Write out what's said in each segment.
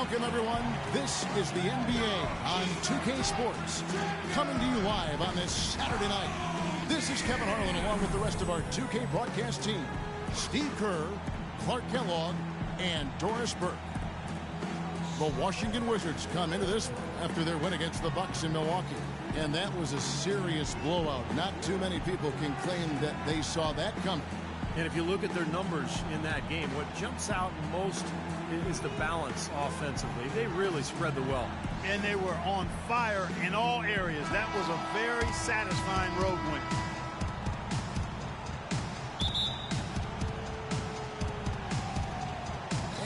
Welcome, everyone. This is the NBA on 2K Sports, coming to you live on this Saturday night. This is Kevin Harlan along with the rest of our 2K broadcast team. Steve Kerr, Clark Kellogg, and Doris Burke. The Washington Wizards come into this one after their win against the Bucks in Milwaukee. And that was a serious blowout. Not too many people can claim that they saw that coming. And if you look at their numbers in that game, what jumps out most is the balance offensively. They really spread the wealth. And they were on fire in all areas. That was a very satisfying road win.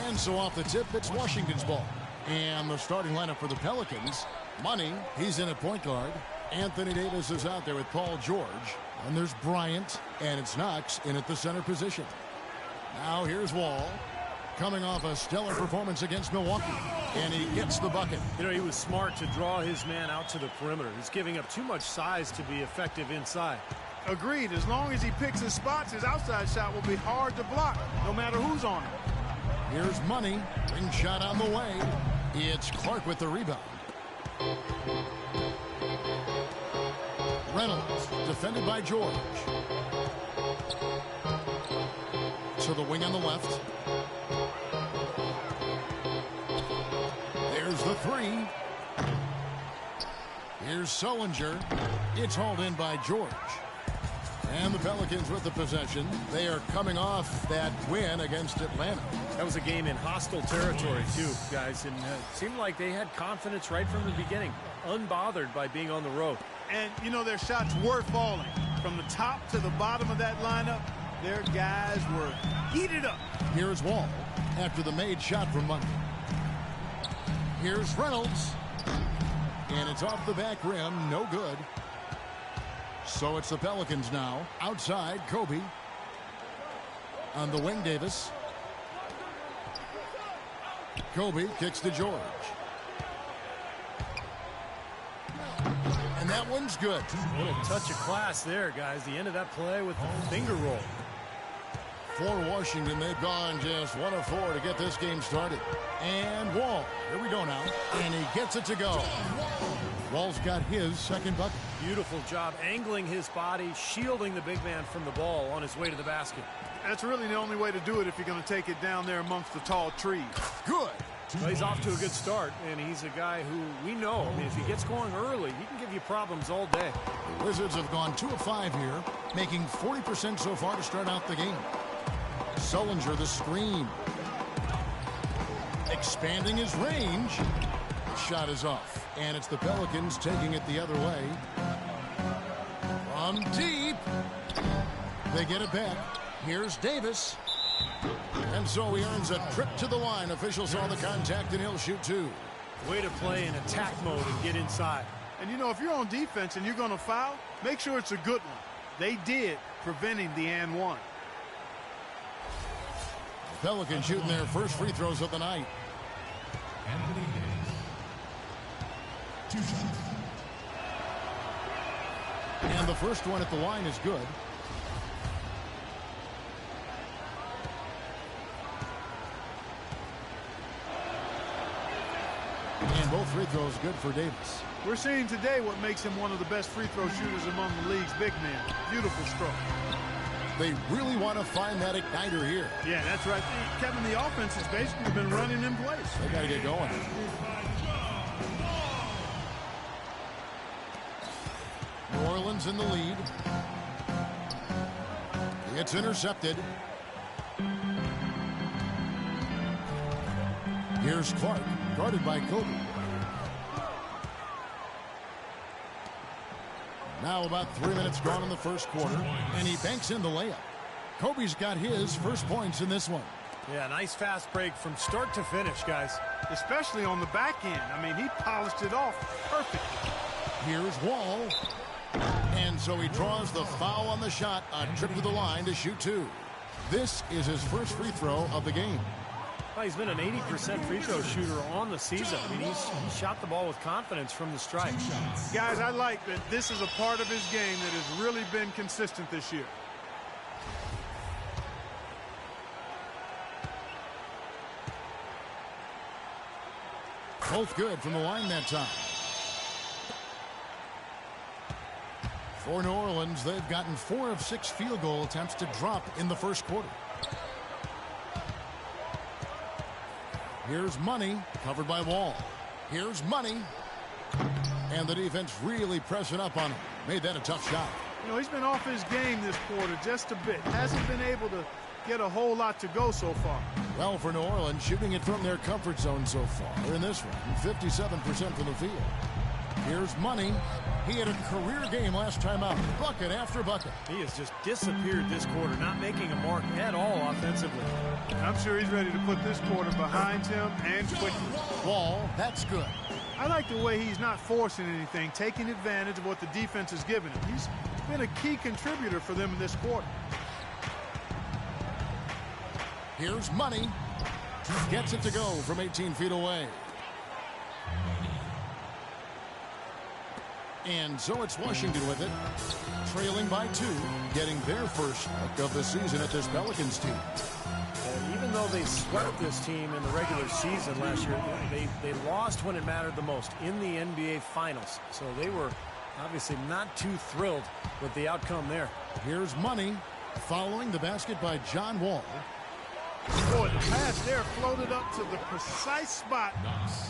And so off the tip, it's Washington's ball. And the starting lineup for the Pelicans, Money, he's in at point guard. Anthony Davis is out there with Paul George. And there's Bryant, and it's Knox in at the center position. Now here's Wall, coming off a stellar performance against Milwaukee. And he gets the bucket. You know, he was smart to draw his man out to the perimeter. He's giving up too much size to be effective inside. Agreed. As long as he picks his spots, his outside shot will be hard to block, no matter who's on him. Here's Money. Ring shot on the way. It's Clark with the rebound. Reynolds, defended by George. To the wing on the left. There's the three. Here's Sullinger. It's hauled in by George. And the Pelicans with the possession. They are coming off that win against Atlanta. That was a game in hostile territory, too, guys. And it seemed like they had confidence right from the beginning, unbothered by being on the road. And, you know, their shots were falling. From the top to the bottom of that lineup, their guys were heated up. Here's Wall after the made shot from Money. Here's Reynolds. And it's off the back rim. No good. So it's the Pelicans now. Outside, Kobe. On the wing, Davis. Kobe kicks to George. And that one's good. A little touch of class there, guys. The end of that play with the finger roll. For Washington, they've gone just 1 of 4 to get this game started. And Wall, here we go now. And he gets it to go. Wall's got his second bucket. Beautiful job angling his body, shielding the big man from the ball on his way to the basket. That's really the only way to do it if you're going to take it down there amongst the tall trees. Good. Well, he's off to a good start, and he's a guy who we know. I mean, if he gets going early, he can give you problems all day. The Wizards have gone 2 of 5 here, making 40% so far to start out the game. Sullinger, the screen. Expanding his range. Shot is off. And it's the Pelicans taking it the other way. From deep. They get it back. Here's Davis. And so he earns a trip to the line. Officials saw the contact, and he'll shoot 2. Way to play in attack mode and get inside. And, you know, if you're on defense and you're going to foul, make sure it's a good one. They did, preventing the and one. Pelicans shooting their first free throws of the night. Anthony Davis. 2 shots. And the first one at the line is good. And both free throws good for Davis. We're seeing today what makes him one of the best free throw shooters among the league's big men. Beautiful stroke. They really want to find that igniter here. Yeah, that's right. Kevin, the offense has basically been running in place. They got to get going. New Orleans in the lead. It's intercepted. Here's Clark, guarded by Kobe. Now about 3 minutes gone in the first quarter, and he banks in the layup. Kobe's got his first points in this one. Yeah, nice fast break from start to finish, guys. Especially on the back end. I mean, he polished it off perfectly. Here's Wall. And so he draws the foul on the shot, a trip to the line to shoot 2. This is his first free throw of the game. Well, he's been an 80% free throw shooter on the season. I mean, he's shot the ball with confidence from the stripe. Guys, I like that this is a part of his game that has really been consistent this year. Both good from the line that time. For New Orleans, they've gotten 4 of 6 field goal attempts to drop in the first quarter. Here's Money, covered by Wall. Here's Money. And the defense really pressing up on him. Made that a tough shot. You know, he's been off his game this quarter just a bit. Hasn't been able to get a whole lot to go so far. Well, for New Orleans, shooting it from their comfort zone so far in this one, 57% from the field. Here's Money. He had a career game last time out. Bucket after bucket. He has just disappeared this quarter, not making a mark at all offensively. I'm sure he's ready to put this quarter behind him and quickly. Wall, that's good. I like the way he's not forcing anything, taking advantage of what the defense has given him. He's been a key contributor for them in this quarter. Here's Money. Gets it to go from 18 feet away. And so it's Washington with it, trailing by 2, getting their first look of the season at this Pelicans team. And even though they swept this team in the regular season last year, they lost when it mattered the most, in the NBA Finals. So they were obviously not too thrilled with the outcome there. Here's Money, following the basket by John Wall. Boy, the pass there floated up to the precise spot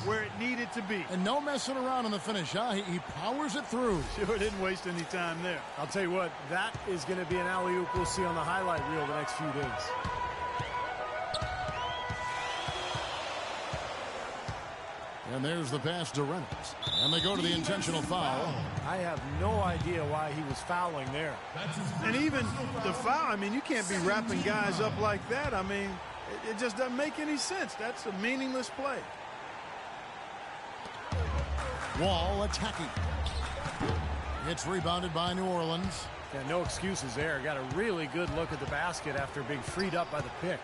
where it needed to be. And no messing around on the finish, huh? He powers it through. Sure didn't waste any time there. I'll tell you what, that is going to be an alley-oop we'll see on the highlight reel the next few days. And there's the pass to Reynolds. And they go to the intentional foul. I have no idea why he was fouling there. And even the foul, I mean, you can't be wrapping guys up like that. I mean, it just doesn't make any sense. That's a meaningless play. Wall attacking. It's rebounded by New Orleans. Yeah, no excuses there. Got a really good look at the basket after being freed up by the pick.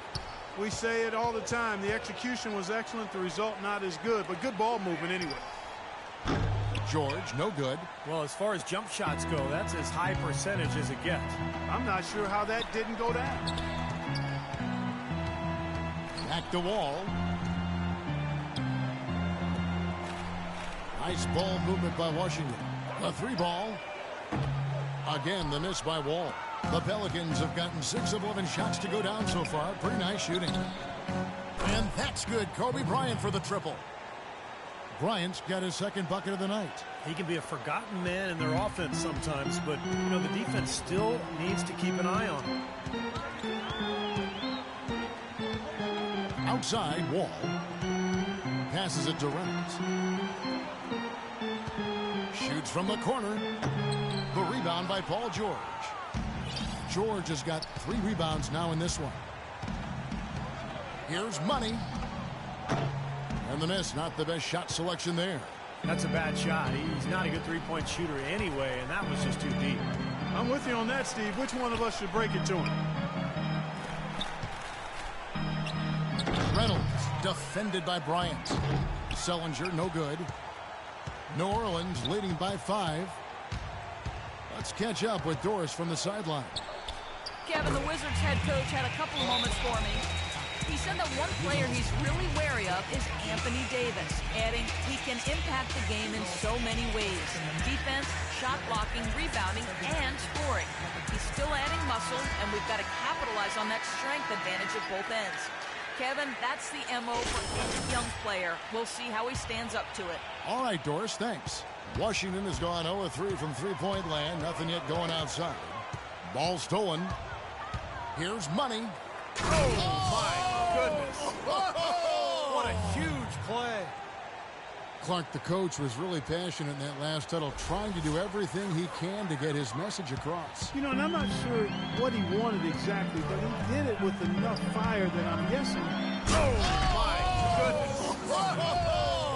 We say it all the time. The execution was excellent. The result not as good, but good ball movement anyway. George, no good. Well, as far as jump shots go, that's as high percentage as it gets. I'm not sure how that didn't go down. Back to Wall. Nice ball movement by Washington. A 3 ball. Again, the miss by Wall. The Pelicans have gotten 6 of 11 shots to go down so far. Pretty nice shooting. And that's good. Kobe Bryant for the triple. Bryant's got his second bucket of the night. He can be a forgotten man in their offense sometimes, but, you know, the defense still needs to keep an eye on him. Outside, Wall. Passes it to Reynolds. Shoots from the corner. The rebound by Paul George. George has got 3 rebounds now in this one. Here's Money. And the miss, not the best shot selection there. That's a bad shot. He's not a good three-point shooter anyway, and that was just too deep. I'm with you on that, Steve. Which one of us should break it to him? Reynolds, defended by Bryant. Sellinger, no good. New Orleans leading by 5. Let's catch up with Doris from the sideline. Kevin, the Wizards head coach had a couple of moments for me. He said that one player he's really wary of is Anthony Davis, adding he can impact the game in so many ways. Defense, shot blocking, rebounding, and scoring. He's still adding muscle, and we've got to capitalize on that strength advantage at both ends. Kevin, that's the MO for any young player. We'll see how he stands up to it. All right, Doris, thanks. Washington has gone 0-3 from three-point land. Nothing yet going outside. Ball stolen. Here's Money. Oh, my goodness. What a huge play. Clark, the coach, was really passionate in that last huddle, trying to do everything he can to get his message across. You know, and I'm not sure what he wanted exactly, but he did it with enough fire that I'm guessing. Oh, my goodness.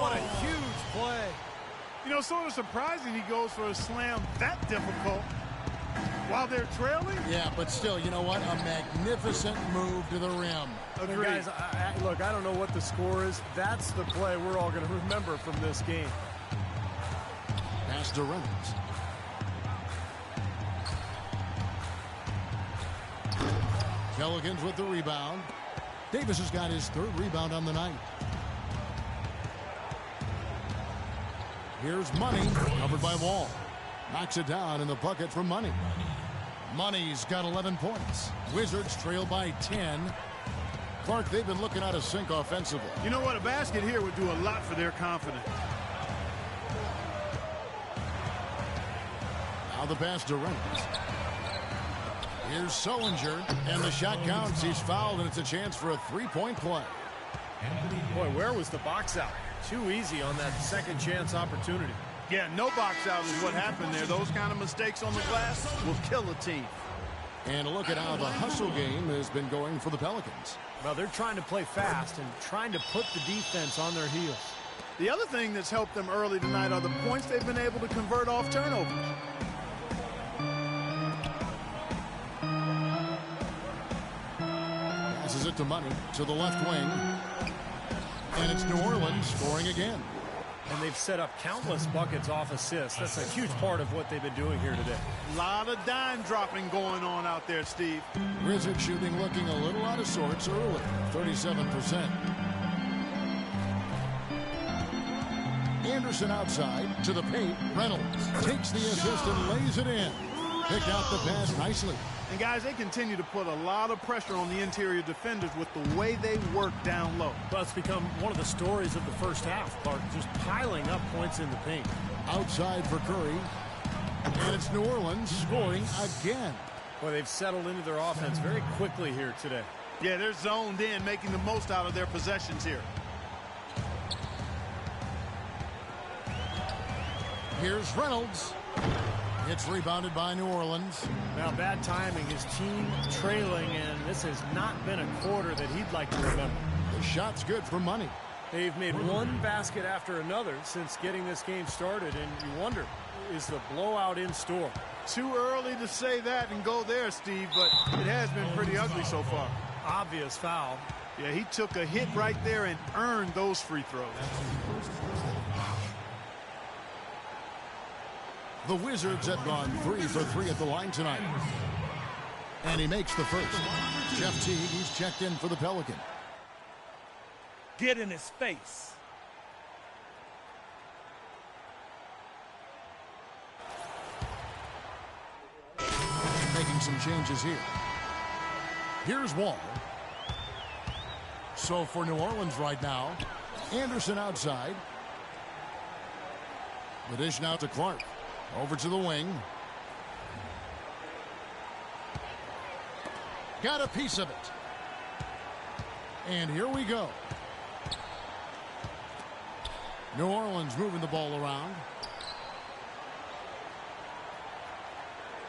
What a huge play. You know, sort of surprising he goes for a slam that difficult while they're trailing. Yeah, but still, you know what? A magnificent move to the rim. Agreed. Guys, look, I don't know what the score is. That's the play we're all going to remember from this game. Pass to Reynolds. Pelicans with the rebound. Davis has got his 3rd rebound on the night. Here's Money, covered by Wall. Knocks it down in the bucket for Money. Money's got 11 points. Wizards trail by 10. Clark, they've been looking out of sync offensively. You know what? A basket here would do a lot for their confidence. Now the pass to Reynolds. Here's Sullinger, and the shot counts. He's fouled, and it's a chance for a three-point play. Boy, where was the box out? Too easy on that second chance opportunity. Yeah, no box out is what happened there. Those kind of mistakes on the glass will kill a team. And look at how the hustle game has been going for the Pelicans. Well, they're trying to play fast and trying to put the defense on their heels. The other thing that's helped them early tonight are the points they've been able to convert off turnovers. Passes it to Money to the left wing. And it's New Orleans scoring again. And they've set up countless buckets off assists. That's a huge part of what they've been doing here today. A lot of dime dropping going on out there, Steve. Wizards shooting looking a little out of sorts early, 37%. Anderson outside to the paint. Reynolds takes the assist and lays it in. Picked out the pass nicely. And guys, they continue to put a lot of pressure on the interior defenders with the way they work down low. Well, it's become one of the stories of the first half, Clark, just piling up points in the paint. Outside for Curry. And it's New Orleans scoring again. Boy, they've settled into their offense very quickly here today. Yeah, they're zoned in, making the most out of their possessions here. Here's Reynolds. It's rebounded by New Orleans. Now, bad timing. His team trailing, and this has not been a quarter that he'd like to remember. The shot's good for Money. They've made one basket after another since getting this game started, and you wonder, is the blowout in store? Too early to say that and go there, Steve, but it has been pretty ugly so far. Obvious foul. Yeah, he took a hit right there and earned those free throws. The Wizards have gone 3 for 3 at the line tonight. And he makes the first. Jeff Teague, he's checked in for the Pelican. Get in his face. Making some changes here. Here's Wall. So for New Orleans right now, Anderson outside. The dish now to Clark. Over to the wing. Got a piece of it. And here we go. New Orleans moving the ball around.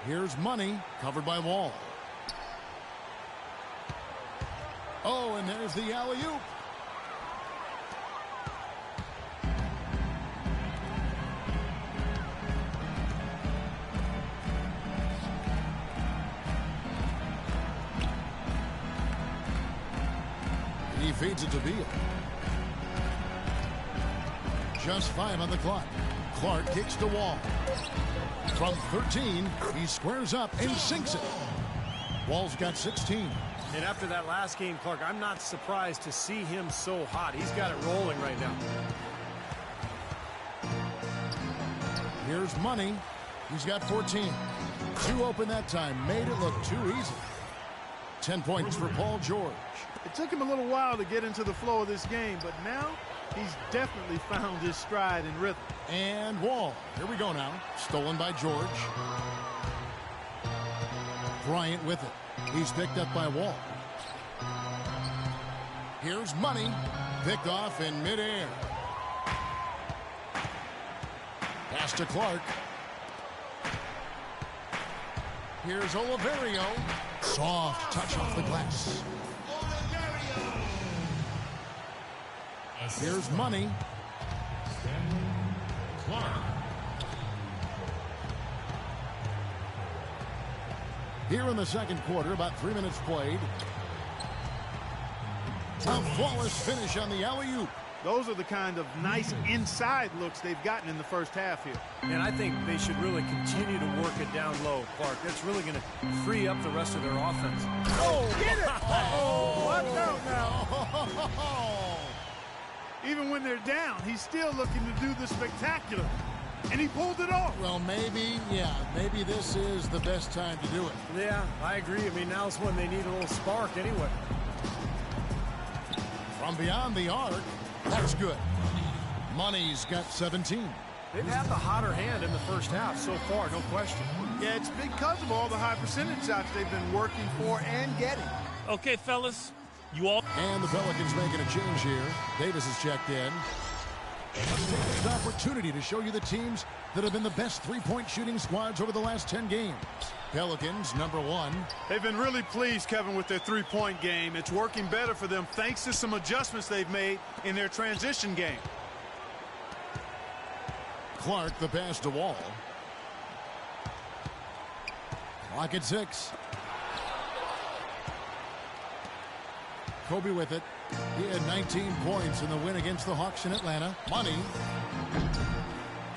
Here's Money, covered by Wall. Oh, and there's the alley-oop. He feeds it to Beal. Just 5 on the clock. Clark kicks to Wall. From 13, he squares up and sinks it. Wall's got 16. And after that last game, Clark, I'm not surprised to see him so hot. He's got it rolling right now. Here's Money. He's got 14. 2 open that time. Made it look too easy. 10 points for Paul George. It took him a little while to get into the flow of this game, but now he's definitely found his stride and rhythm. And Wall. Here we go now. Stolen by George. Bryant with it. He's picked up by Wall. Here's Money. Picked off in midair. Pass to Clark. Here's Oliverio. Soft touch off the glass. Here's Money. Here in the second quarter, about 3 minutes played. A flawless finish on the alley-oop. Those are the kind of nice inside looks they've gotten in the first half here. And I think they should really continue to work it down low, Clark. That's really going to free up the rest of their offense. Oh, get it! Oh, watch out now. Even when they're down, he's still looking to do the spectacular. and he pulled it off. Well, maybe this is the best time to do it. Yeah, I agree. I mean, now's when they need a little spark anyway. From beyond the arc, that's good. Money's got 17. They've had the hotter hand in the first half so far, no question. Yeah, it's because of all the high percentage shots they've been working for and getting. Okay, fellas, you all... And the Pelicans making a change here. Davis has checked in. Let's take this opportunity to show you the teams that have been the best three-point shooting squads over the last 10 games. Pelicans, number 1. They've been really pleased, Kevin, with their three-point game. It's working better for them thanks to some adjustments they've made in their transition game. Clark, the pass to Wall. Clock at 6. Kobe with it. He had 19 points in the win against the Hawks in Atlanta. Money.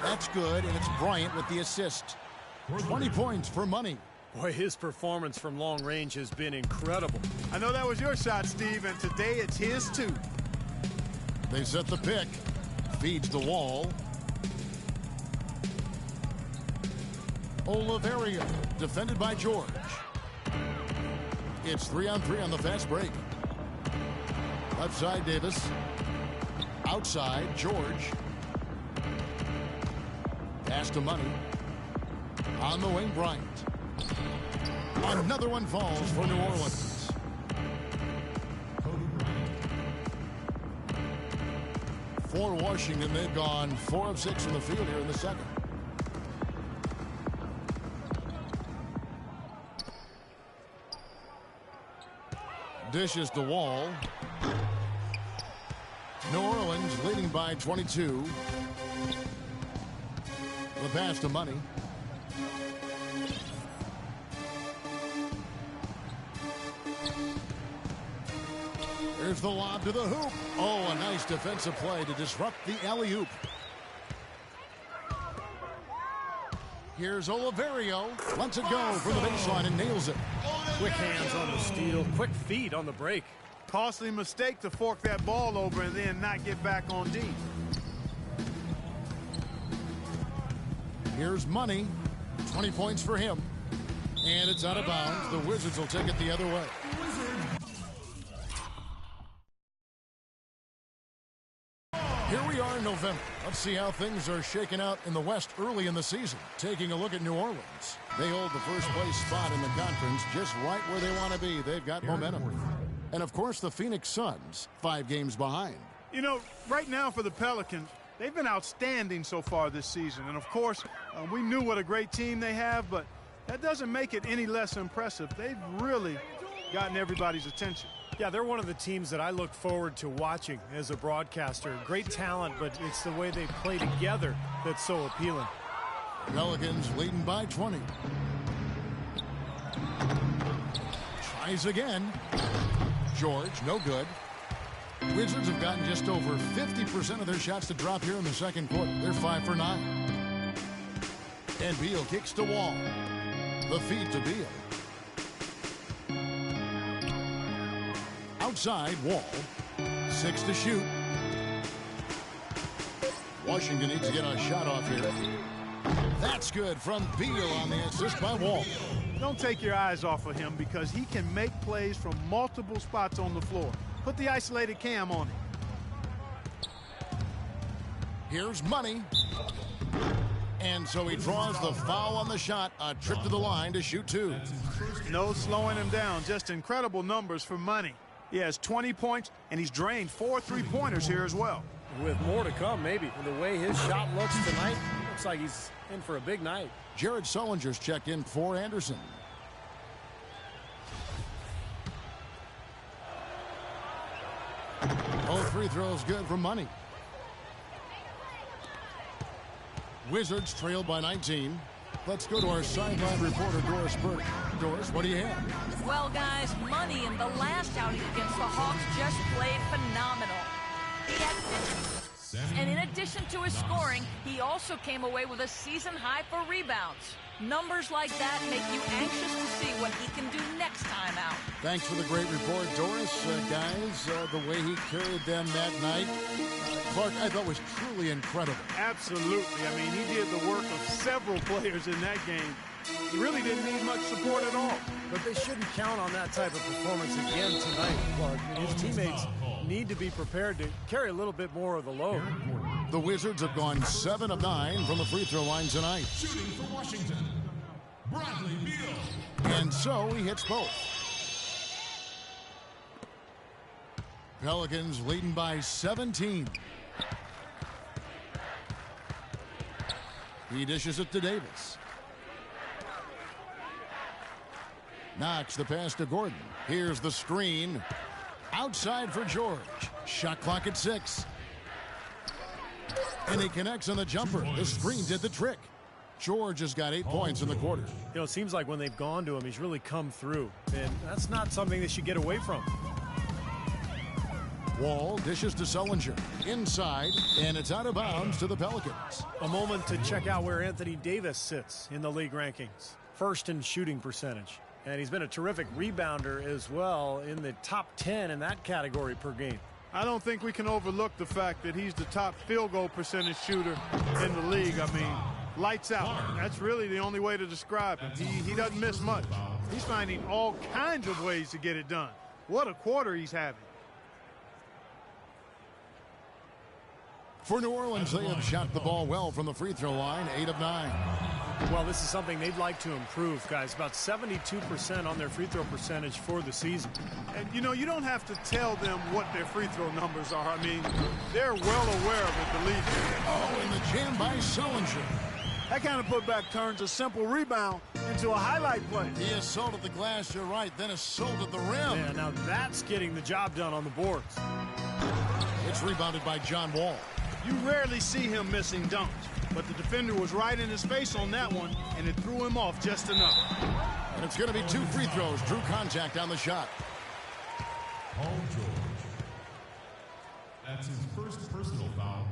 That's good, and it's Bryant with the assist. 20 points for Money. Boy, his performance from long range has been incredible. I know that was your shot, Steve, and today it's his too. They set the pick. Feeds the Wall. Oliveria, defended by George. It's 3-on-3 on the fast break. Left side, Davis. Outside, George. Pass to Money. On the wing, Bryant. Another one falls for New Orleans. For Washington, they've gone 4 of 6 from the field here in the second. Dishes to Wall. New Orleans leading by 22. The pass to Money. Here's the lob to the hoop. Oh, a nice defensive play to disrupt the alley-oop. Here's Oliverio. Lets it go from the baseline and nails it. Quick hands on the steal, quick feet on the break. Costly mistake to fork that ball over and then not get back on D. Here's Money. 20 points for him. And it's out of bounds. The Wizards will take it the other way. Here we are in November. Let's see how things are shaking out in the West early in the season. Taking a look at New Orleans. They hold the first place spot in the conference just right where they want to be. They've got momentum. And, of course, the Phoenix Suns, 5 games behind. You know, right now for the Pelicans, they've been outstanding so far this season. And, of course, we knew what a great team they have, but that doesn't make it any less impressive. They've really gotten everybody's attention. Yeah, they're one of the teams that I look forward to watching as a broadcaster. Great talent, but it's the way they play together that's so appealing. Pelicans leading by 20. Tries again. George, no good. Wizards have gotten just over 50% of their shots to drop here in the second quarter. They're 5 for 9. And Beal kicks to Wall. The feed to Beal. Outside, Wall. 6 to shoot. Washington needs to get a shot off here. That's good from Beal on the assist by Wall. Don't take your eyes off of him because he can make plays from multiple spots on the floor. Put the isolated cam on him. Here's Money. And so he draws the foul on the shot. A trip to the line to shoot 2. No slowing him down. Just incredible numbers for Money. He has 20 points, and he's drained 4 3-pointers here as well. With more to come, maybe. The way his shot looks tonight, looks like he's in for a big night. Jared Sullinger's checked in for Anderson. Both free throws good for Money. Wizards trailed by 19. Let's go to our sideline reporter, Doris Burke. Doris, what do you have? Well, guys, Money in the last outing against the Hawks just played phenomenal. He had And in addition to his scoring, he also came away with a season high for rebounds. Numbers like that make you anxious to see what he can do next time out. Thanks for the great report, Doris. Guys, the way he carried them that night, Clark, I thought was truly incredible. Absolutely. I mean, he did the work of several players in that game. He really didn't need much support at all. But they shouldn't count on that type of performance again tonight, Clark. His teammates need to be prepared to carry a little bit more of the load. The Wizards have gone 7 of 9 from the free throw line tonight. Shooting for Washington, Bradley Beal. And so he hits both. Pelicans leading by 17. He dishes it to Davis. Knocks the pass to Gordon. Here's the screen. Outside for George. Shot clock at 6. And he connects on the jumper. The screen did the trick. George has got 8 points in the quarter. You know, it seems like when they've gone to him, he's really come through. And that's not something they should get away from. Wall dishes to Sullinger. Inside, and it's out of bounds to the Pelicans. A moment to check out where Anthony Davis sits in the league rankings. First in shooting percentage. And he's been a terrific rebounder as well, in the top 10 in that category per game. I don't think we can overlook the fact that he's the top field goal percentage shooter in the league. I mean, lights out. That's really the only way to describe him. He doesn't miss much. He's finding all kinds of ways to get it done. What a quarter he's having. For New Orleans, they have shot the ball well from the free throw line, 8 of 9. Well, this is something they'd like to improve, guys. About 72% on their free throw percentage for the season. And, you know, you don't have to tell them what their free throw numbers are. I mean, they're well aware of it, believe me. Oh, and the jam by Sullinger. That kind of putback turns a simple rebound into a highlight play. He assaulted the glass, you're right, then assaulted the rim. Yeah, now that's getting the job done on the boards. It's rebounded by John Wall. You rarely see him missing dunks, but the defender was right in his face on that one, and it threw him off just enough. And it's going to be 2 free throws. Drew contact on the shot. Paul George. That's his first personal foul.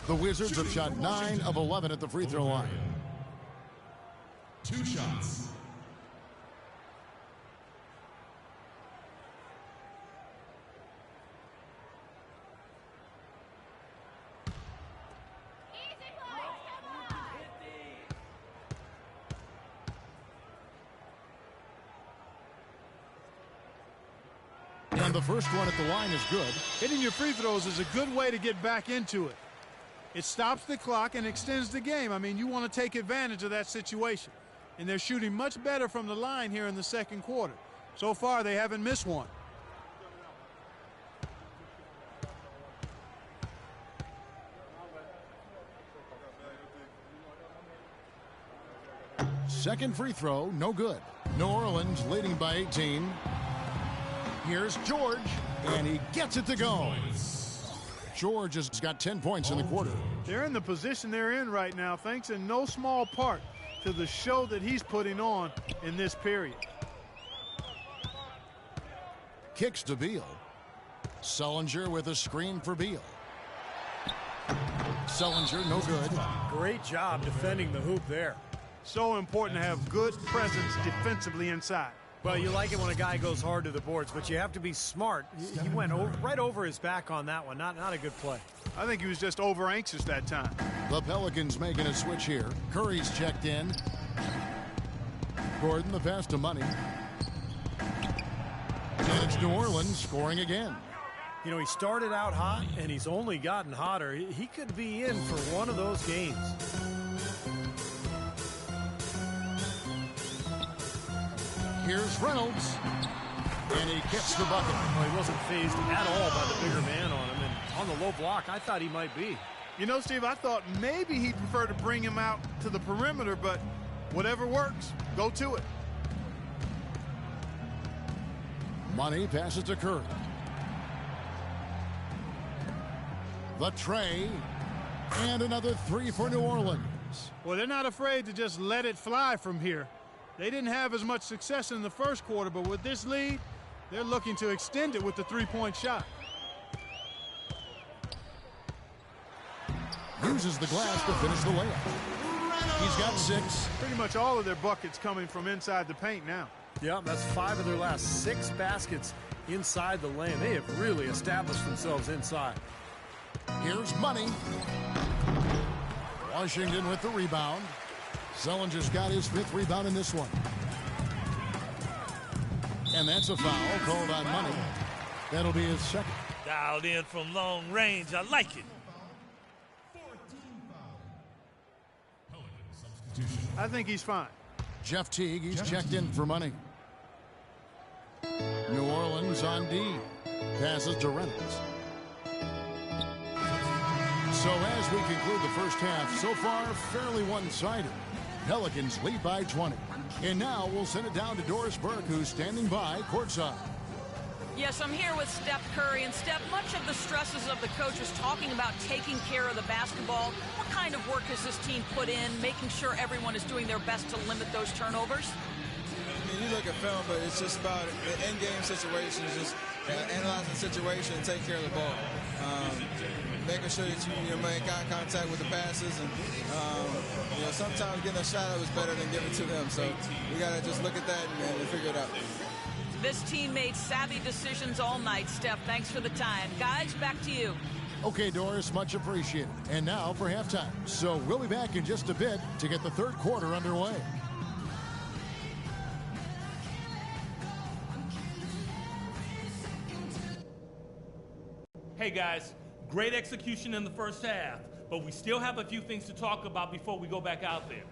The Wizards have shot 9 of 11 at the free throw line. 2 shots. And the first one at the line is good. Hitting your free throws is a good way to get back into it. It stops the clock and extends the game. I mean, you want to take advantage of that situation. And they're shooting much better from the line here in the second quarter. So far, they haven't missed one. Second free throw, no good. New Orleans leading by 18. Here's George, and he gets it to go. George has got 10 points in the quarter. They're in the position they're in right now, thanks in no small part to the show that he's putting on in this period. Kicks to Beal. Sullinger with a screen for Beal. Sullinger, no good. Great job defending the hoop there. So important to have good presence defensively inside. Well, you like it when a guy goes hard to the boards, but you have to be smart. He went right over his back on that one. Not a good play. I think he was just over anxious that time. The Pelicans making a switch here. Curry's checked in. Gordon, the pass to Money. And it's New Orleans scoring again. You know, he started out hot, and he's only gotten hotter. He could be in for one of those games. Here's Reynolds, and he gets the bucket. Well, he wasn't fazed at all by the bigger man on him, and on the low block, I thought he might be. You know, Steve, I thought maybe he'd prefer to bring him out to the perimeter, but whatever works, go to it. Money passes to Curry. The tray, and another 3 for New Orleans. Well, they're not afraid to just let it fly from here. They didn't have as much success in the first quarter, but with this lead, they're looking to extend it with the three-point shot. Uses the glass to finish the layup. He's got 6. Pretty much all of their buckets coming from inside the paint now. Yeah, that's 5 of their last 6 baskets inside the lane. They have really established themselves inside. Here's Money. Washington with the rebound. Sullinger's got his 5th rebound in this one. And that's a foul called on Money. That'll be his 2nd. Dialed in from long range. I like it. I think he's fine. Jeff Teague, he's checked in for Money. New Orleans on D. Passes to Reynolds. So as we conclude the first half, so far fairly one-sided. Pelicans lead by 20. And now we'll send it down to Doris Burke, who's standing by courtside. Yes, I'm here with Steph Curry. And Steph, much of the stresses of the coach is talking about taking care of the basketball. What kind of work has this team put in, making sure everyone is doing their best to limit those turnovers? I mean, you look at film, but it's just about in-game situations, just analyzing the situation and take care of the ball. Making sure that you make eye contact with the passes, and sometimes getting a shot up is better than giving to them. So we got to just look at that and figure it out. This team made savvy decisions all night, Steph. Thanks for the time. Guys, back to you. Okay, Doris, much appreciated. And now for halftime. So we'll be back in just a bit to get the third quarter underway. Hey, guys. Great execution in the first half, but we still have a few things to talk about before we go back out there.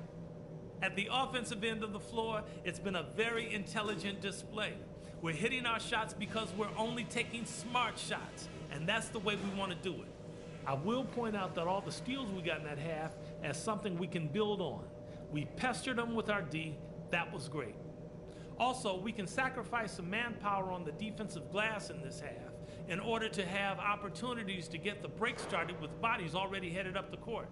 At the offensive end of the floor, it's been a very intelligent display. We're hitting our shots because we're only taking smart shots, and that's the way we want to do it. I will point out that all the steals we got in that half as something we can build on. We pestered them with our D. That was great. Also, we can sacrifice some manpower on the defensive glass in this half in order to have opportunities to get the break started with bodies already headed up the court.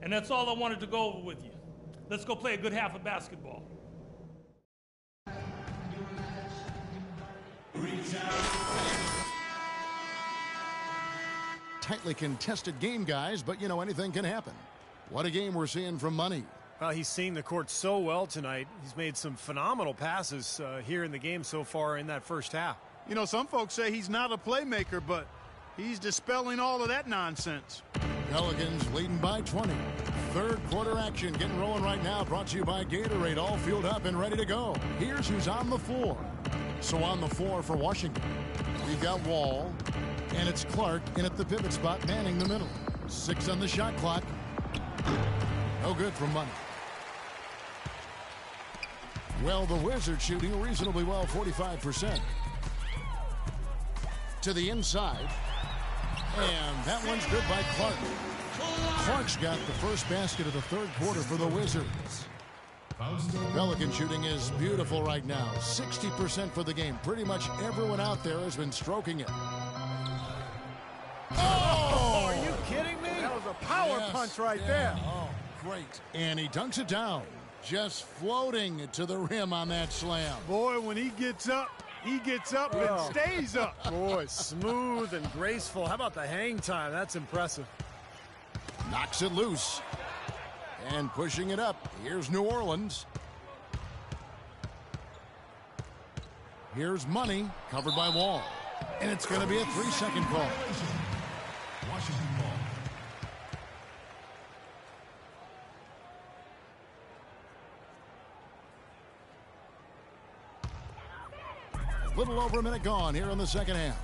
And that's all I wanted to go over with you. Let's go play a good half of basketball. tightly contested game, guys, but, you know, anything can happen. What a game we're seeing from Money. Well, he's seen the court so well tonight. He's made some phenomenal passes here in the game so far in that first half. You know, some folks say he's not a playmaker, but he's dispelling all of that nonsense. Pelicans leading by 20. Third quarter action getting rolling right now. Brought to you by Gatorade. All fueled up and ready to go. Here's who's on the floor. So on the floor for Washington, we've got Wall, and it's Clark in at the pivot spot, manning the middle. 6 on the shot clock. No good from Money. Well, the Wizards shooting reasonably well, 45%. To the inside. And that one's good by Clark. Clark's got the first basket of the third quarter for the Wizards. Pelican shooting is beautiful right now. 60% for the game. Pretty much everyone out there has been stroking it. Oh! Are you kidding me? That was a power punch right there. Oh, great. And he dunks it down. Just floating to the rim on that slam. Boy, when he gets up and stays up. Boy, smooth and graceful. How about the hang time? That's impressive. Knocks it loose. And pushing it up. Here's New Orleans. Here's Money, covered by Wall. And it's going to be a 3-second call. Washington ball. A little over a minute gone here in the second half.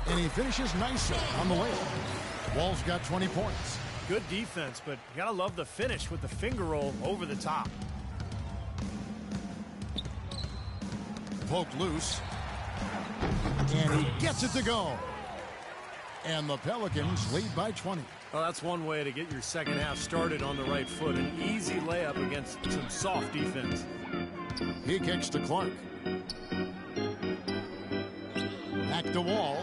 And he finishes nicely on the layup. Wall's got 20 points. Good defense, but you gotta love the finish with the finger roll over the top. Poked loose. And he gets it to go. And the Pelicans lead by 20. Well, that's one way to get your second half started on the right foot. An easy layup against some soft defense. He kicks to Clark. Back to Wall.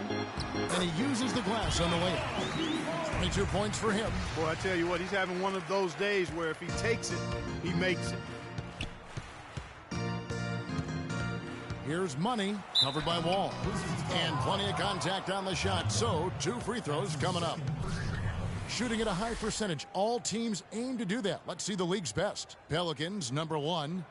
And he uses the glass on the layup. 22 points for him. Boy, I tell you what, he's having one of those days where if he takes it, he makes it. Here's Money, covered by Wall. And plenty of contact on the shot, so 2 free throws coming up. Shooting at a high percentage. All teams aim to do that. Let's see the league's best. Pelicans, number 1.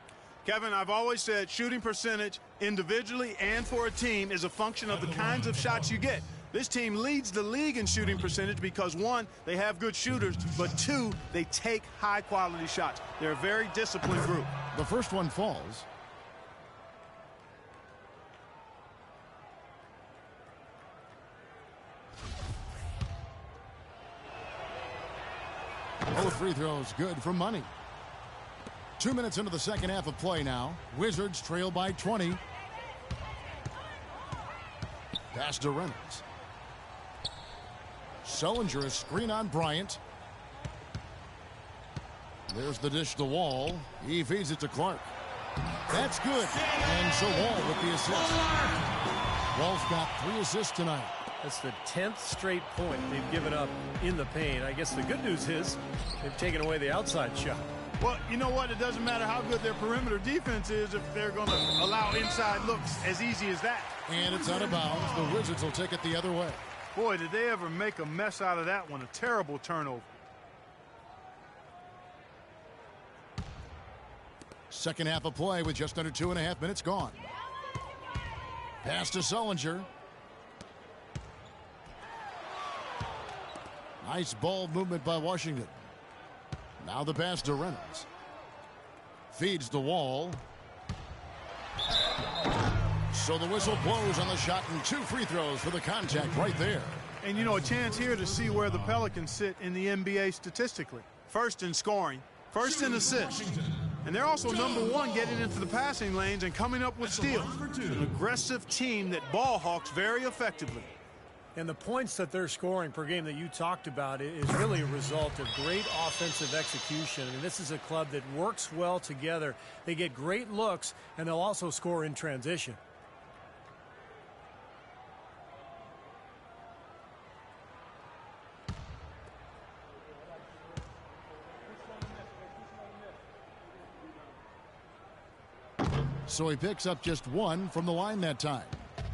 Kevin, I've always said shooting percentage individually and for a team is a function of the kinds of shots you get. This team leads the league in shooting percentage because, 1, they have good shooters, but 2, they take high-quality shots. They're a very disciplined group. The first one falls. Both free throws good for Money. 2 minutes into the second half of play now. Wizards trail by 20. Pass to Reynolds. Sullinger, a screen on Bryant. There's the dish to Wall. He feeds it to Clark. That's good. And so Wall with the assist. Wall's got 3 assists tonight. That's the 10th straight point they've given up in the paint. I guess the good news is they've taken away the outside shot. Well, you know what? It doesn't matter how good their perimeter defense is if they're going to allow inside looks as easy as that. And it's out of bounds. The Wizards will take it the other way. Boy, did they ever make a mess out of that one. A terrible turnover. Second half of play with just under 2.5 minutes gone. Pass to Sullinger. Nice ball movement by Washington. Now the pass to Reynolds. Feeds the Wall. So the whistle blows on the shot and 2 free throws for the contact right there. And, you know, a chance here to see where the Pelicans sit in the NBA statistically. First in scoring, first in assists. And they're also number 1 getting into the passing lanes and coming up with steals. An aggressive team that ball hawks very effectively. And the points that they're scoring per game that you talked about is really a result of great offensive execution. I mean, this is a club that works well together. They get great looks, and they'll also score in transition. So he picks up just 1 from the line that time.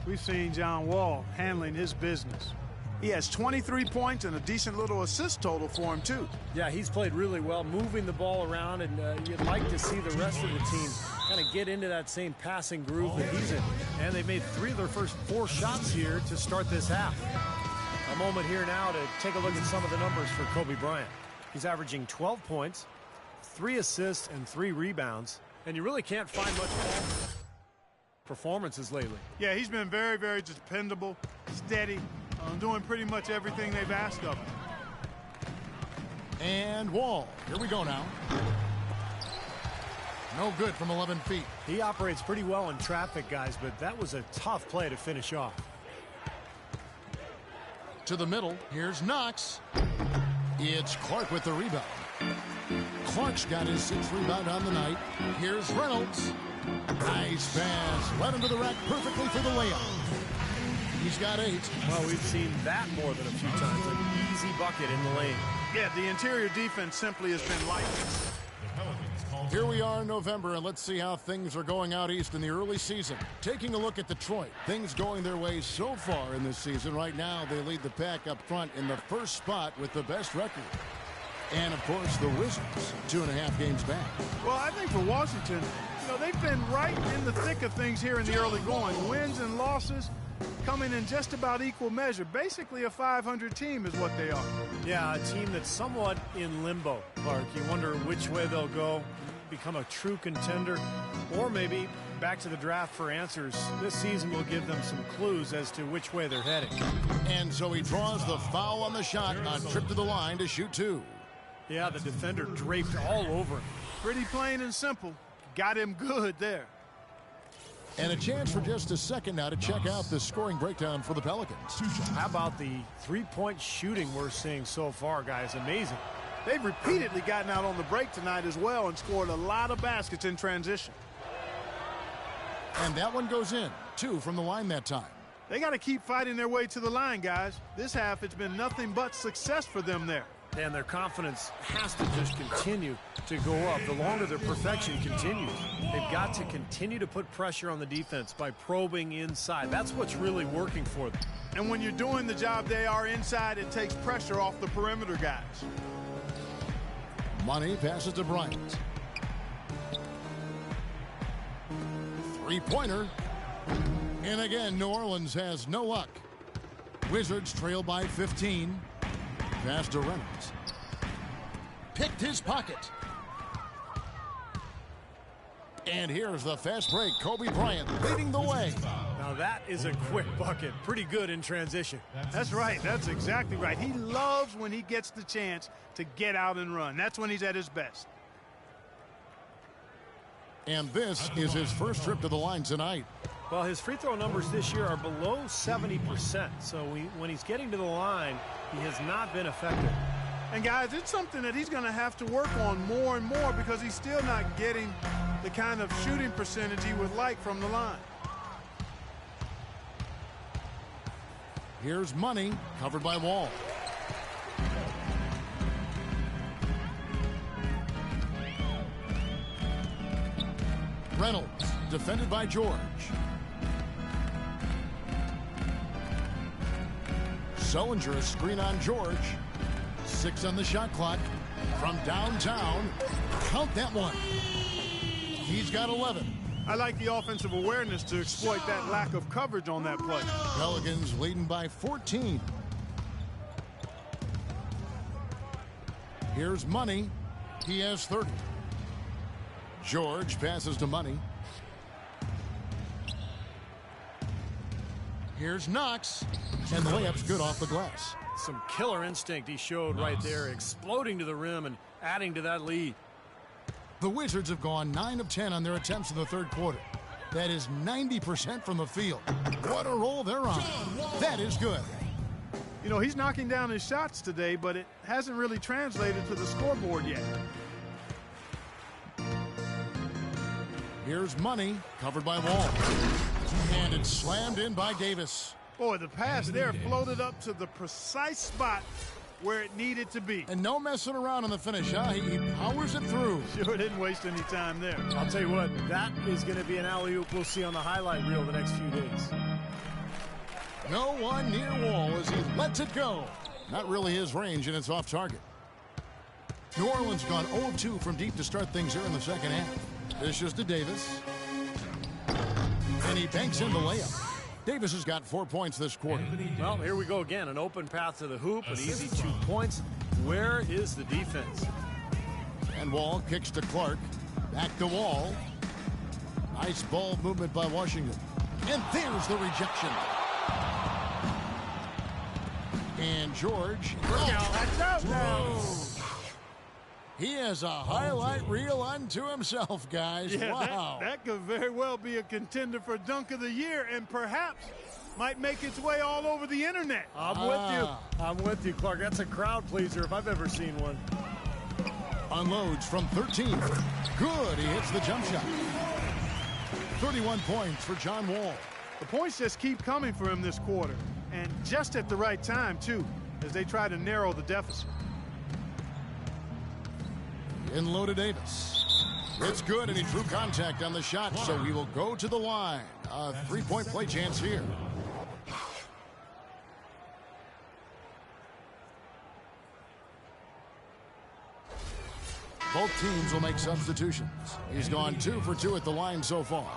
We've seen John Wall handling his business. He has 23 points and a decent little assist total for him, too. Yeah, he's played really well, moving the ball around, and you'd like to see the rest of the team kind of get into that same passing groove that he's in. And they've made 3 of their first 4 shots here to start this half. A moment here now to take a look at some of the numbers for Kobe Bryant. He's averaging 12 points, 3 assists, and 3 rebounds. And you really can't find much performances lately. Yeah, he's been very, very dependable, steady, doing pretty much everything they've asked of him. And Wall. Here we go now. No good from 11 feet. He operates pretty well in traffic, guys, but that was a tough play to finish off. To the middle. Here's Knox. It's Clark with the rebound. Clark's got his 6th rebound on the night. Here's Reynolds. Nice pass. Led him to the rack perfectly for the layup. He's got 8. Well, we've seen that more than a few times. An easy bucket in the lane. Yeah, the interior defense simply has been light. Here we are in November, and let's see how things are going out east in the early season. Taking a look at Detroit. Things going their way so far in this season. Right now, they lead the pack up front in the first spot with the best record. And, of course, the Wizards, 2.5 games back. Well, I think for Washington, they've been right in the thick of things here in the early going. Wins and losses coming in just about equal measure. Basically a 500 team is what they are. Yeah, a team that's somewhat in limbo, Clark. You wonder which way they'll go, become a true contender, or maybe back to the draft for answers. This season will give them some clues as to which way they're heading. And so he draws the foul on the shot on trip to the line to shoot 2. Yeah, the defender draped all over him. Pretty plain and simple. Got him good there. And a chance for just a second now to check out the scoring breakdown for the Pelicans. How about the 3-point shooting we're seeing so far, guys? Amazing. They've repeatedly gotten out on the break tonight as well and scored a lot of baskets in transition. And that one goes in. 2 from the line that time. They got to keep fighting their way to the line, guys. This half, it's been nothing but success for them there. And their confidence has to just continue to go up. The longer their perfection continues, they've got to continue to put pressure on the defense by probing inside. That's what's really working for them. And when you're doing the job they are inside, it takes pressure off the perimeter guys. Money passes to Bryant. 3-pointer. And again, New Orleans has no luck. Wizards trail by 15. Pass to Reynolds. Picked his pocket. And here's the fast break. Kobe Bryant leading the way. Now that is a quick bucket. Pretty good in transition. That's right. That's exactly right. He loves when he gets the chance to get out and run. That's when he's at his best. And this is his first trip to the line tonight. Well, his free throw numbers this year are below 70%. So when he's getting to the line, he has not been effective. And, guys, it's something that he's going to have to work on more and more because he's still not getting the kind of shooting percentage he would like from the line. Here's Money, covered by Wall. Reynolds, defended by George. Sullinger, a screen on George. 6 on the shot clock. From downtown, count that one. He's got 11. I like the offensive awareness to exploit that lack of coverage on that play. Pelicans leading by 14. Here's Money. He has 30. George passes to Money. Here's Knox. And the layup's good off the glass. Some killer instinct he showed right there, exploding to the rim and adding to that lead. The Wizards have gone 9 of 10 on their attempts in the third quarter. That is 90% from the field. What a roll they're on. That is good. You know, he's knocking down his shots today, but it hasn't really translated to the scoreboard yet. Here's Money, covered by Wall. And it's slammed in by Davis. Boy, the pass there floated up to the precise spot where it needed to be. And no messing around on the finish, huh? He powers it through. Sure didn't waste any time there. I'll tell you what, that is going to be an alley-oop we'll see on the highlight reel the next few days. No one near Wall as he lets it go. Not really his range, and it's off target. New Orleans gone 0-2 from deep to start things here in the second half. Dishes to Davis. And he banks in the layup. Davis has got 4 points this quarter. Well, here we go again. An open path to the hoop, an easy 2 points. Where is the defense? And Wall kicks to Clark. Back to Wall. Nice ball movement by Washington. And there's the rejection. And George. He has a highlight reel unto himself, guys. Yeah, wow. That could very well be a contender for Dunk of the Year and perhaps might make its way all over the internet. I'm with you. I'm with you, Clark. That's a crowd pleaser if I've ever seen one. Unloads from 13. Good. He hits the jump shot. 31 points for John Wall. The points just keep coming for him this quarter, and just at the right time, too, as they try to narrow the deficit. In low to Davis. It's good, and he drew contact on the shot, so he will go to the line. A 3-point play chance here. Both teams will make substitutions. He's gone 2 for 2 at the line so far.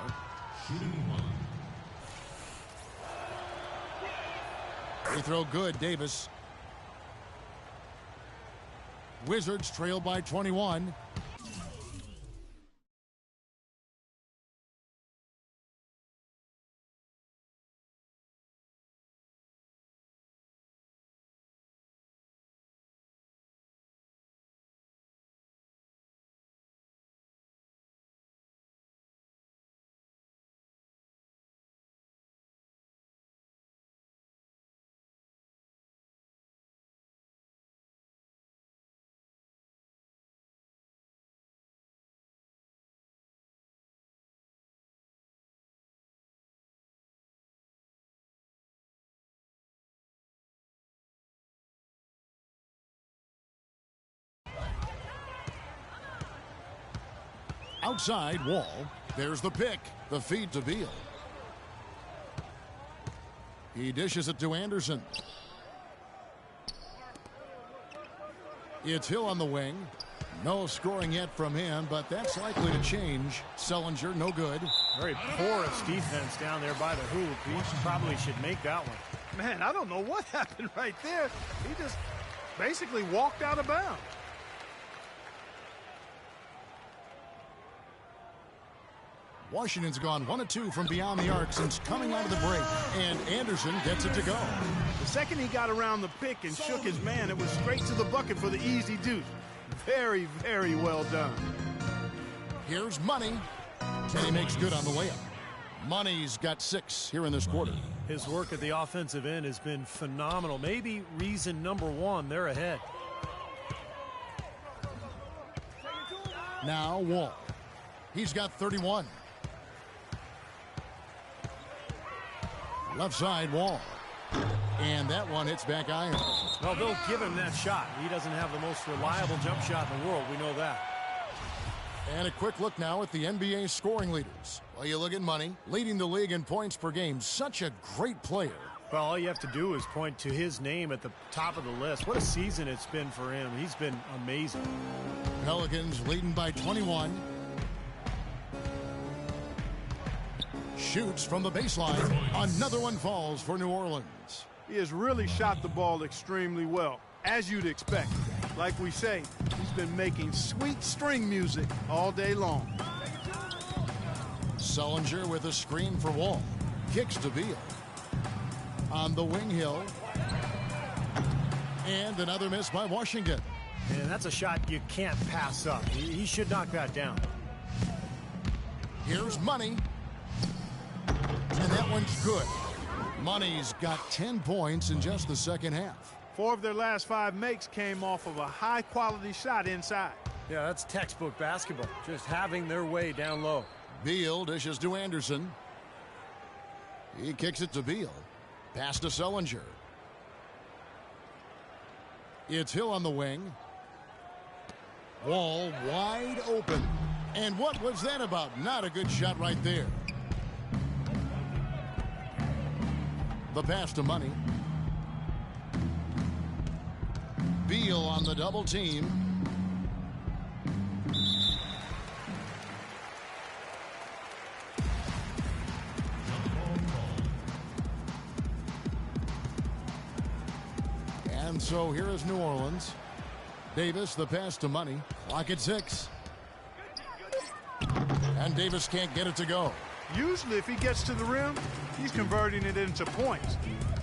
Free throw good, Davis. Wizards trail by 21. Outside Wall. There's the pick. The feed to Beal. He dishes it to Anderson. It's Hill on the wing. No scoring yet from him, but that's likely to change. Sullinger, no good. Very porous defense down there by the hoop. He probably should make that one. Man, I don't know what happened right there. He just basically walked out of bounds. Washington's gone 1 of 2 from beyond the arc since coming out of the break, and Anderson gets it to go. The second he got around the pick and shook his man, it was straight to the bucket for the easy deuce. Very, very well done. Here's Money, and he makes good on the layup. Money's got 6 here in this quarter. His work at the offensive end has been phenomenal. Maybe reason number 1, they're ahead. Now Wall. He's got 31. Left side Wall. And that one hits back iron. Well, they'll give him that shot. He doesn't have the most reliable jump shot in the world. We know that. And a quick look now at the NBA scoring leaders. Well, you look at Money, leading the league in points per game. Such a great player. Well, all you have to do is point to his name at the top of the list. What a season it's been for him. He's been amazing. Pelicans leading by 21. Shoots from the baseline. Another one falls for New Orleans. He has really shot the ball extremely well, as you'd expect. Like we say, he's been making sweet string music all day long. Sullinger with a screen for Wall. Kicks to Beal. On the wing, Hill. And another miss by Washington. And that's a shot you can't pass up. He should knock that down. Here's Money. And that one's good. Money's got 10 points in just the second half. 4 of their last 5 makes came off of a high-quality shot inside. Yeah, that's textbook basketball. Just having their way down low. Beal dishes to Anderson. He kicks it to Beal. Pass to Sullinger. It's Hill on the wing. Wall wide open. And what was that about? Not a good shot right there. The pass to Money. Beal on the double team. And so here is New Orleans. Davis, the pass to Money. Clock at 6. And Davis can't get it to go. Usually if he gets to the rim, he's converting it into points.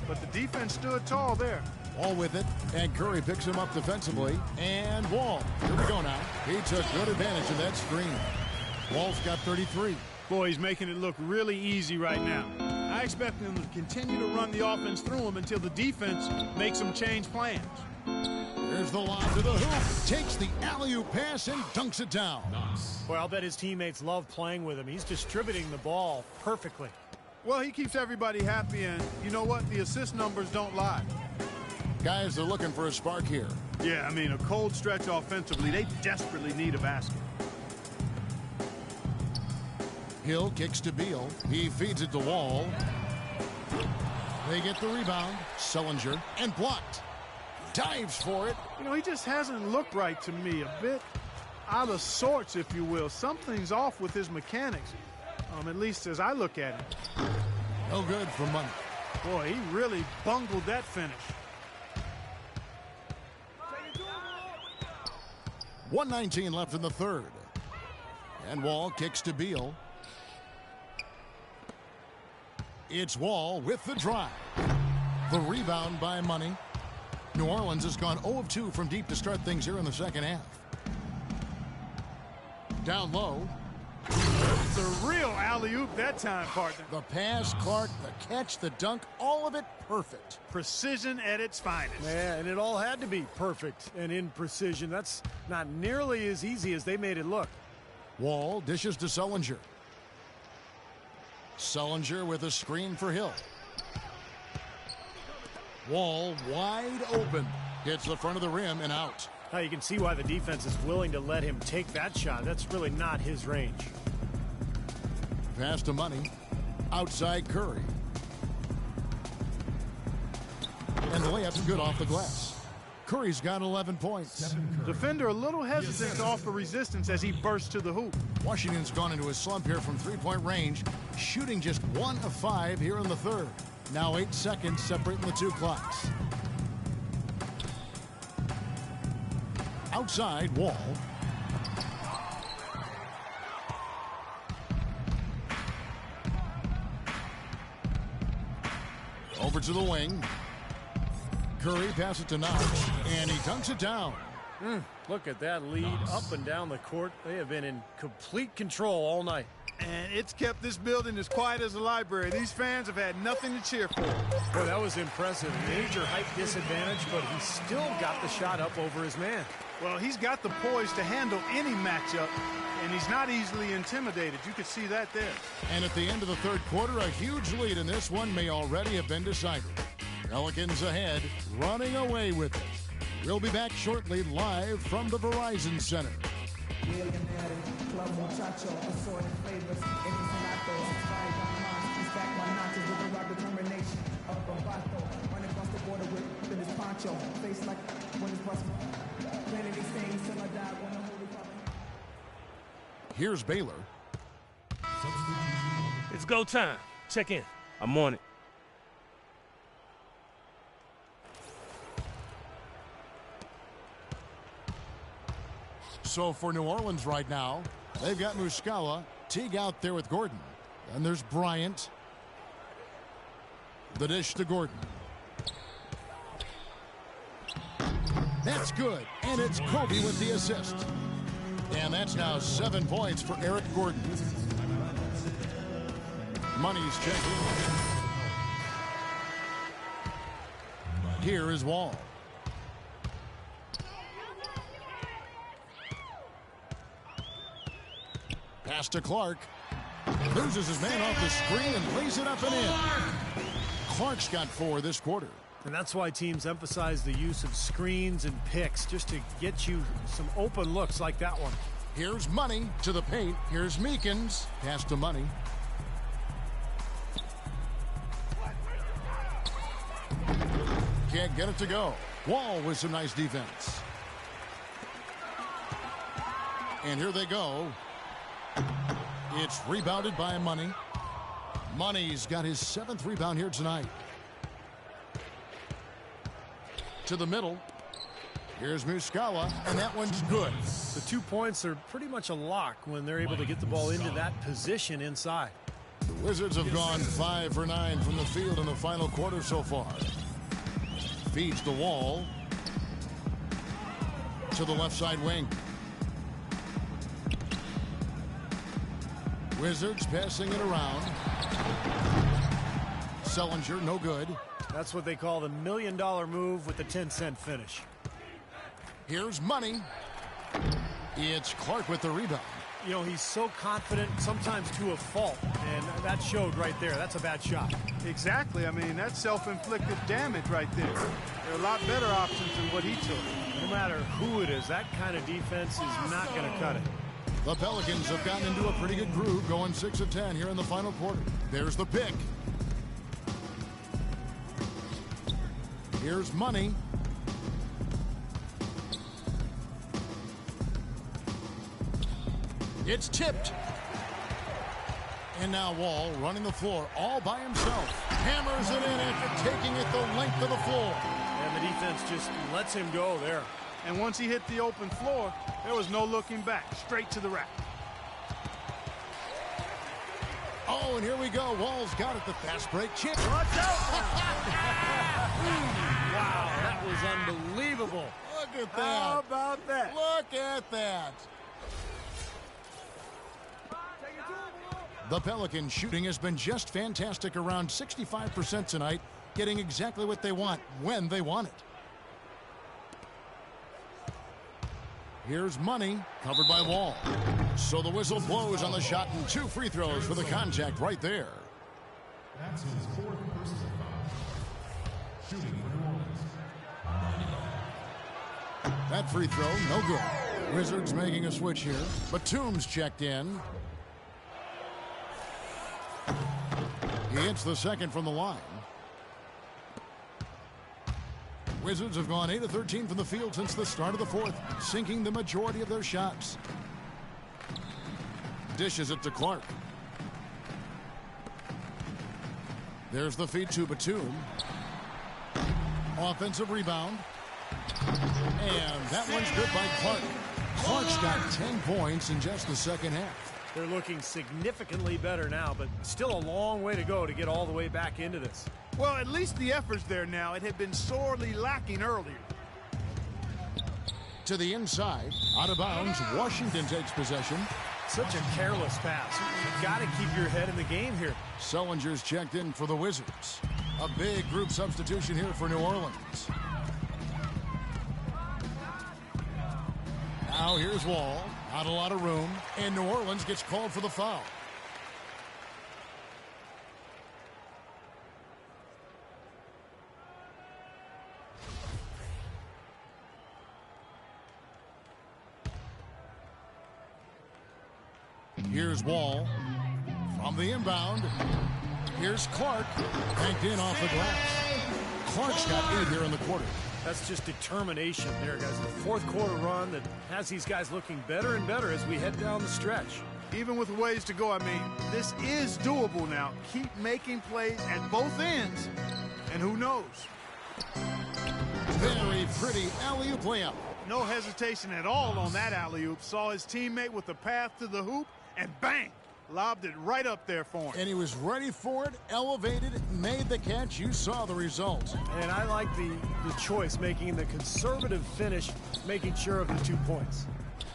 But the defense stood tall there. Wall with it, and Curry picks him up defensively. And Wall, here we go now. He took good advantage of that screen. Wall's got 33. Boy, he's making it look really easy right now. I expect him to continue to run the offense through him until the defense makes him change plans. Here's the lob to the hoop. Takes the alley-oop pass and dunks it down. Well, I'll bet his teammates love playing with him. He's distributing the ball perfectly. Well, he keeps everybody happy, and you know what? The assist numbers don't lie. Guys are looking for a spark here. Yeah, I mean, a cold stretch offensively. They desperately need a basket. Hill kicks to Beal. He feeds it to Wall. They get the rebound. Sullinger, and blocked. Dives for it. You know, he just hasn't looked right to me. A bit out of sorts, if you will. Something's off with his mechanics, at least as I look at him. No good for Money. Boy, he really bungled that finish. 1:19 left in the third. And Wall kicks to Beal. It's Wall with the drive. The rebound by Money. New Orleans has gone 0 of 2 from deep to start things here in the second half. Down low. It's a real alley-oop that time, partner. The pass, Clark, the catch, the dunk, all of it perfect. Precision at its finest. Yeah, and it all had to be perfect and in precision. That's not nearly as easy as they made it look. Wall dishes to Sullinger. Sullinger with a screen for Hill. Wall wide open. Hits the front of the rim and out. Now you can see why the defense is willing to let him take that shot. That's really not his range. Pass to Money. Outside Curry. And the layup's good off the glass. Curry's got 11 points. Defender a little hesitant to offer resistance as he bursts to the hoop. Washington's gone into a slump here from three-point range, shooting just 1 of 5 here in the third. Now 8 seconds separating the two clocks. Outside, Wall. Over to the wing. Curry passes it to Knox, and he dunks it down. Look at that lead up and down the court. They have been in complete control all night. And it's kept this building as quiet as a library. These fans have had nothing to cheer for. Boy, that was impressive. Major height disadvantage, but he still got the shot up over his man. Well, he's got the poise to handle any matchup, and he's not easily intimidated. You could see that there. And at the end of the third quarter, a huge lead in this one may already have been decided. Pelicans ahead, running away with it. We'll be back shortly, live from the Verizon Center. Here's Baylor. It's go time. Check in. I'm on it. So for New Orleans right now, they've got Muscala, Teague out there with Gordon. Then there's Bryant. The dish to Gordon. That's good, and it's Kobe with the assist. And that's now 7 points for Eric Gordon. Money's checking. Here is Wall. Pass to Clark. Loses his man off the screen and lays it up and in. Clark's got 4 this quarter. And that's why teams emphasize the use of screens and picks just to get you some open looks like that one. Here's Money to the paint. Here's Meekins. Pass to Money. Can't get it to go. Wall with some nice defense. And here they go. It's rebounded by Money. Money's got his 7th rebound here tonight. To the middle. Here's Muscala, and that one's good. The 2 points are pretty much a lock when they're able to get the ball into that position inside. The Wizards have gone 5 for 9 from the field in the final quarter so far. Feeds the Wall to the left side wing. Wizards passing it around. Sellinger, no good. That's what they call the $1 million move with the 10-cent finish. Here's Money. It's Clark with the rebound. You know, he's so confident, sometimes to a fault, and that showed right there. That's a bad shot. Exactly. I mean, that's self-inflicted damage right there. There are a lot better options than what he took. No matter who it is, that kind of defense is not going to cut it. The Pelicans have gotten into a pretty good groove, going 6 of 10 here in the final quarter. There's the pick. Here's Money. It's tipped. And now Wall running the floor all by himself. Hammers it in after taking it the length of the floor. And the defense just lets him go there. And once he hit the open floor, there was no looking back. Straight to the rack. Oh, and here we go. Wall's got it. The fast break chip. Watch out! Wow, that was unbelievable. Look at that. How about that? Look at that. The Pelicans shooting has been just fantastic, around 65% tonight, getting exactly what they want when they want it. Here's Money, covered by Wall. So the whistle blows on the shot, and 2 free throws for the contact right there. That's his 4th personal foul. Shooting for New Orleans. That free throw, no good. Wizards making a switch here. Batum's checked in. He hits the second from the line. Wizards have gone 8 of 13 from the field since the start of the 4th, sinking the majority of their shots. Dishes it to Clark. There's the feed to Batum. Offensive rebound. And that one's good by Clark. Clark's got 10 points in just the second half. They're looking significantly better now, but still a long way to go to get all the way back into this. Well, at least the effort's there now. It had been sorely lacking earlier. To the inside, out of bounds, Washington takes possession. Such a careless pass. You've got to keep your head in the game here. Sellinger's checked in for the Wizards. A big group substitution here for New Orleans. Now here's Wall. Not a lot of room. And New Orleans gets called for the foul. Here's Wall from the inbound. Here's Clark, banked in off the glass. Clark's got 8 here in the quarter. That's just determination there, guys. The 4th quarter run that has these guys looking better and better as we head down the stretch. Even with ways to go, I mean, this is doable now. Keep making plays at both ends, and who knows? Very pretty alley-oop layup. No hesitation at all on that alley-oop. Saw his teammate with the path to the hoop, and bang! Lobbed it right up there for him. And he was ready for it, elevated, made the catch. You saw the result. And I like the choice, making the conservative finish, making sure of the 2 points.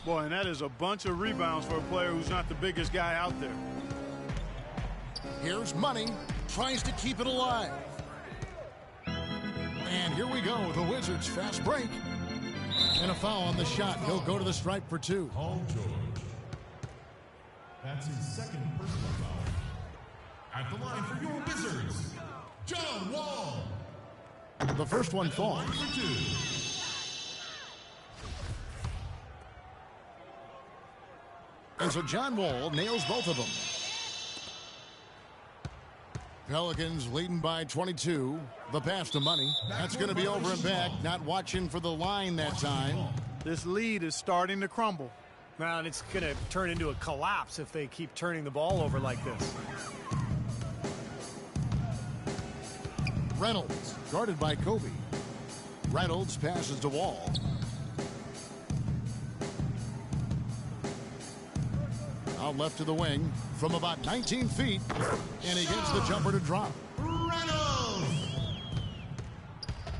Boy, and that is a bunch of rebounds for a player who's not the biggest guy out there. Here's Money, tries to keep it alive. And here we go, the Wizards fast break. And a foul on the shot. He'll go to the stripe for 2. Paul George. That's his 2nd personal foul. At the line for your Wizards, John Wall. The first one falls. And so John Wall nails both of them. Pelicans leading by 22. The pass to Money. That's going to be over and back. Not watching for the line that time. This lead is starting to crumble. Well, and it's going to turn into a collapse if they keep turning the ball over like this. Reynolds, guarded by Kobe. Reynolds passes to Wall. Out left to the wing from about 19 feet. And he gets the jumper to drop. Reynolds!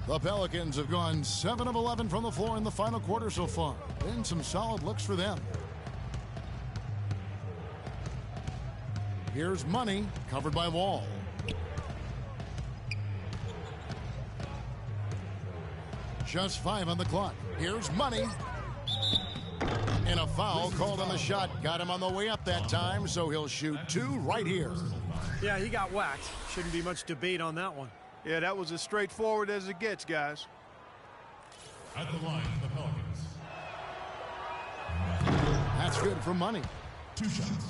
The Pelicans have gone 7 of 11 from the floor in the final quarter so far. Been some solid looks for them. Here's Money, covered by Wall. Just 5 on the clock. Here's Money. And a foul called on the shot. Got him on the way up that time, so he'll shoot 2 right here. Yeah, he got whacked. Shouldn't be much debate on that one. Yeah, that was as straightforward as it gets, guys. At the line, the Pelicans. That's good for Money. 2 shots.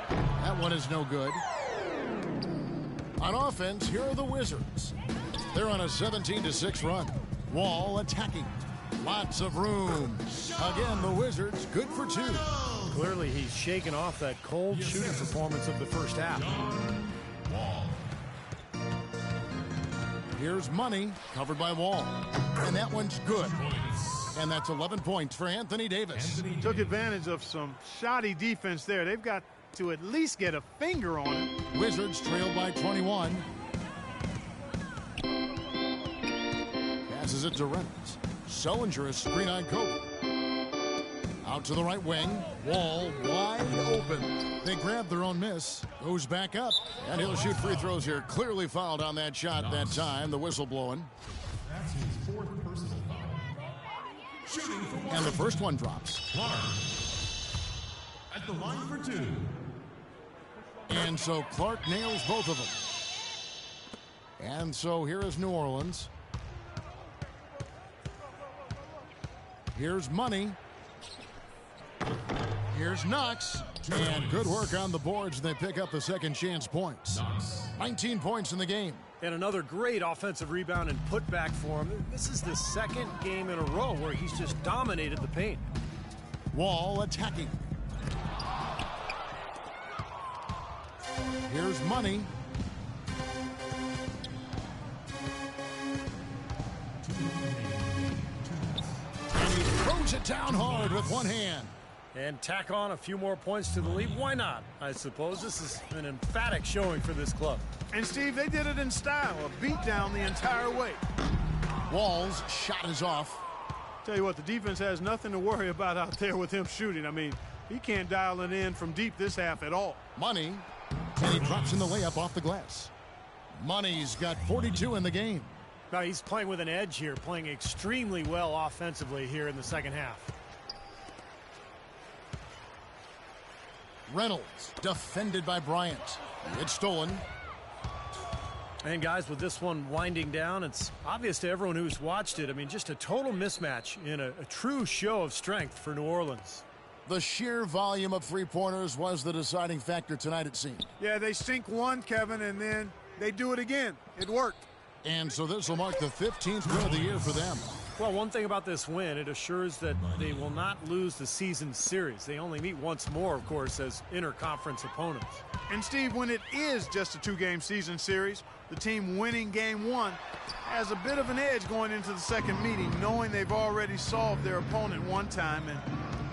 That one is no good. On offense, here are the Wizards. They're on a 17-6 run. Wall attacking. Lots of room. Again, the Wizards good for 2. Clearly, he's shaken off that cold shooting performance of the first half. Wall. Here's Money, covered by Wall. And that one's good. And that's 11 points for Anthony Davis. Took advantage of some shoddy defense there. They've got to at least get a finger on it. Wizards trailed by 21. Passes it to Reynolds. Sullinger is screen on Kobe. Out to the right wing. Wall wide open. They grab their own miss. Goes back up. And he'll shoot free throws here. Clearly fouled on that shot that time. The whistle blowing. That's his 4th personal foul. Shooting for one. And the first one drops. Clark. At the line for 2. And so Clark nails both of them. And so here is New Orleans. Here's Money. Here's Knox. And good work on the boards. They pick up the second chance points. Knox. 19 points in the game. And another great offensive rebound and putback for him. This is the second game in a row where he's just dominated the paint. Wall attacking. Here's Money. And he throws it down hard with one hand. And tack on a few more points to the lead. Why not? I suppose this is an emphatic showing for this club. And, Steve, they did it in style. A beat down the entire way. Wall's shot is off. Tell you what, the defense has nothing to worry about out there with him shooting. I mean, he can't dial it in from deep this half at all. Money. And he drops in the layup off the glass. Money's got 42 in the game. Now he's playing with an edge here, playing extremely well offensively here in the second half. Reynolds, defended by Bryant. It's stolen. And guys, with this one winding down, it's obvious to everyone who's watched it. I mean, just a total mismatch in a true show of strength for New Orleans. The sheer volume of three-pointers was the deciding factor tonight, it seemed. Yeah, they sink one, Kevin, and then they do it again. It worked. And so this will mark the 15th win of the year for them. Well, one thing about this win, it assures that they will not lose the season series. They only meet once more, of course, as interconference opponents. And, Steve, when it is just a 2-game season series, the team winning game 1 has a bit of an edge going into the second meeting, knowing they've already solved their opponent one time and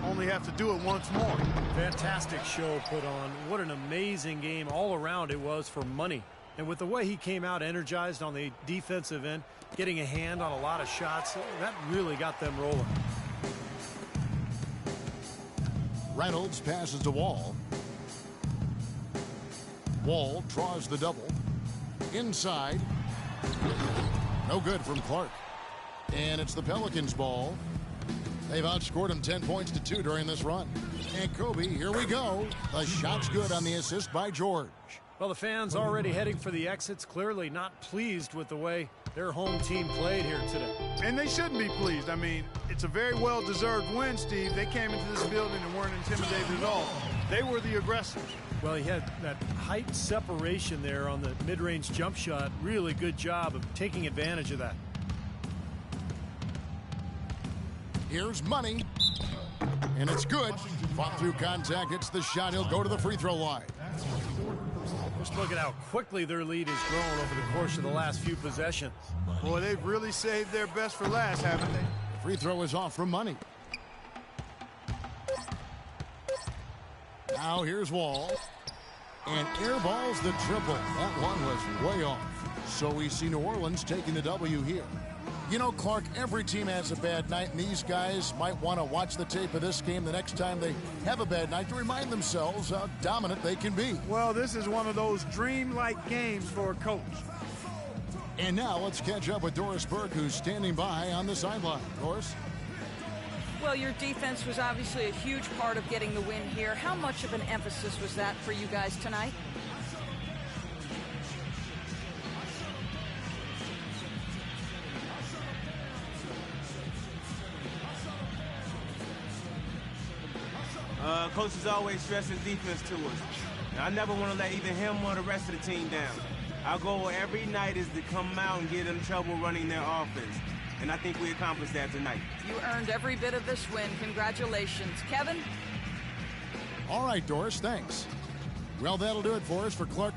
only have to do it once more. Fantastic show put on. What an amazing game all around it was for Money. And with the way he came out energized on the defensive end, getting a hand on a lot of shots, that really got them rolling. Reynolds passes to Wall. Wall draws the double. Inside. No good from Clark. And it's the Pelicans' ball. They've outscored him 10 points to 2 during this run. And Kobe, here we go. The shot's good on the assist by George. Well, the fans already heading for the exits, clearly not pleased with the way their home team played here today. And they shouldn't be pleased. I mean, it's a very well-deserved win, Steve. They came into this building and weren't intimidated at all. They were the aggressors. Well, he had that height separation there on the mid-range jump shot. Really good job of taking advantage of that. Here's Money. And it's good. Fought through contact, hits the shot. He'll go to the free throw line. Just look at how quickly their lead has grown over the course of the last few possessions. Boy, they've really saved their best for last, haven't they? The free throw is off from Money. Now here's Wall. And airballs the triple. That one was way off. So we see New Orleans taking the W here. You know, Clark, every team has a bad night, and these guys might want to watch the tape of this game the next time they have a bad night to remind themselves how dominant they can be. Well, this is one of those dream-like games for a coach. And now let's catch up with Doris Burke, who's standing by on the sideline. Doris? Well, your defense was obviously a huge part of getting the win here. How much of an emphasis was that for you guys tonight? Coach is always stressing defense to us. And I never want to let either him or the rest of the team down. Our goal every night is to come out and get them trouble running their offense. And I think we accomplished that tonight. You earned every bit of this win. Congratulations. Kevin? All right, Doris, thanks. Well, that'll do it for us. For Clark